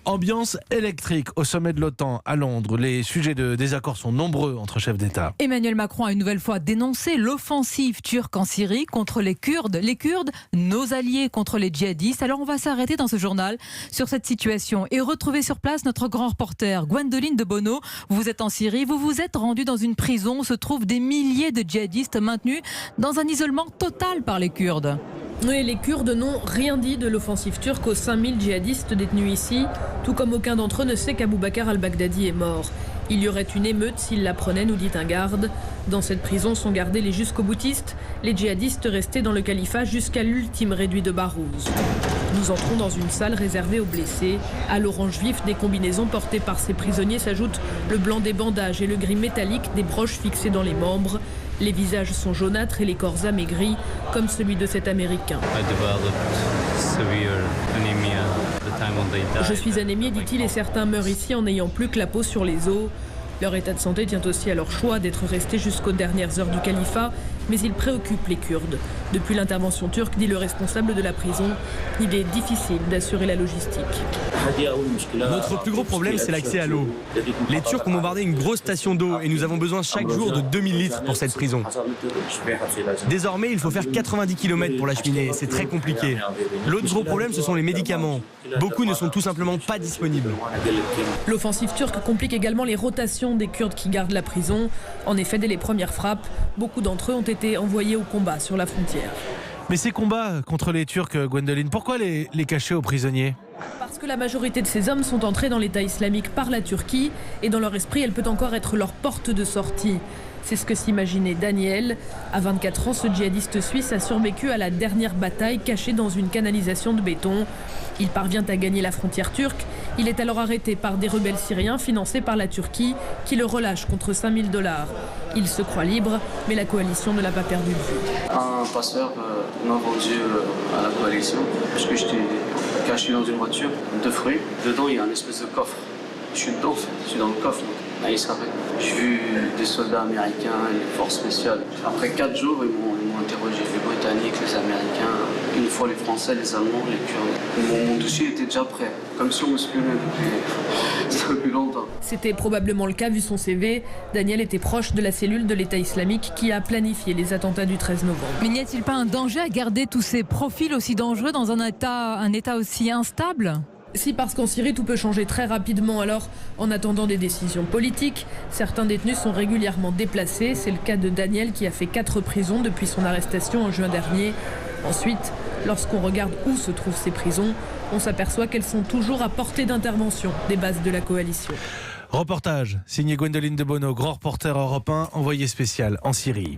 Ambiance électrique au sommet de l'OTAN à Londres. Les sujets de désaccord sont nombreux entre chefs d'État. Emmanuel Macron a une nouvelle fois dénoncé l'offensive turque en Syrie contre les Kurdes. Les Kurdes, nos alliés contre les djihadistes. Alors on va s'arrêter dans ce journal sur cette situation et retrouver sur place notre grand reporter Gwendoline de Bono. Vous êtes en Syrie, vous vous êtes rendu dans une prison où se trouvent des milliers de djihadistes maintenus dans un isolement total par les Kurdes. Oui, les Kurdes n'ont rien dit de l'offensive turque aux 5000 djihadistes détenus ici, tout comme aucun d'entre eux ne sait qu'Abou Bakr al-Baghdadi est mort. Il y aurait une émeute s'il l'apprenait, nous dit un garde. Dans cette prison sont gardés les jusqu'au-boutistes, les djihadistes restés dans le califat jusqu'à l'ultime réduit de Barouz. Nous entrons dans une salle réservée aux blessés. À l'orange vif des combinaisons portées par ces prisonniers s'ajoutent le blanc des bandages et le gris métallique des broches fixées dans les membres. Les visages sont jaunâtres et les corps amaigris, comme celui de cet Américain. Je suis anémié, dit-il, et certains meurent ici en n'ayant plus que la peau sur les os. Leur état de santé tient aussi à leur choix d'être restés jusqu'aux dernières heures du califat, mais il préoccupe les Kurdes. Depuis l'intervention turque, dit le responsable de la prison, il est difficile d'assurer la logistique. Notre plus gros problème, c'est l'accès à l'eau. Les Turcs ont bombardé une grosse station d'eau et nous avons besoin chaque jour de 2000 litres pour cette prison. Désormais, il faut faire 90 km pour l'acheminer. C'est très compliqué. L'autre gros problème, ce sont les médicaments. Beaucoup ne sont tout simplement pas disponibles. L'offensive turque complique également les rotations des Kurdes qui gardent la prison. En effet, dès les premières frappes, beaucoup d'entre eux ont été envoyés au combat sur la frontière. Mais ces combats contre les Turcs, Gwendoline, pourquoi les cacher aux prisonniers ? Parce que la majorité de ces hommes sont entrés dans l'État islamique par la Turquie et dans leur esprit, elle peut encore être leur porte de sortie. C'est ce que s'imaginait Daniel. À 24 ans, ce djihadiste suisse a survécu à la dernière bataille caché dans une canalisation de béton. Il parvient à gagner la frontière turque. Il est alors arrêté par des rebelles syriens financés par la Turquie qui le relâchent contre $5000. Il se croit libre, mais la coalition ne l'a pas perdu de vue. Un passeur m'a vendu à la coalition parce que j'étais caché dans une voiture de fruits. Dedans, il y a un espèce de coffre. Je suis dedans, je suis dans le coffre. Là, il s'arrête. J'ai vu des soldats américains, les forces spéciales. Après 4 jours, ils m'ont interrogé. Les Britanniques, les Américains, une fois les Français, les Allemands, les Kurdes. Mon dossier était déjà prêt, comme si on me spionnait depuis longtemps. C'était probablement le cas vu son CV. Daniel était proche de la cellule de l'État islamique qui a planifié les attentats du 13 novembre. Mais n'y a-t-il pas un danger à garder tous ces profils aussi dangereux dans un état aussi instable ? Si, parce qu'en Syrie, tout peut changer très rapidement. Alors, en attendant des décisions politiques, certains détenus sont régulièrement déplacés. C'est le cas de Daniel qui a fait 4 prisons depuis son arrestation en juin dernier. Ensuite, lorsqu'on regarde où se trouvent ces prisons, on s'aperçoit qu'elles sont toujours à portée d'intervention des bases de la coalition. Reportage signé Gwendoline de Bono, grand reporter Europe 1, envoyé spécial en Syrie.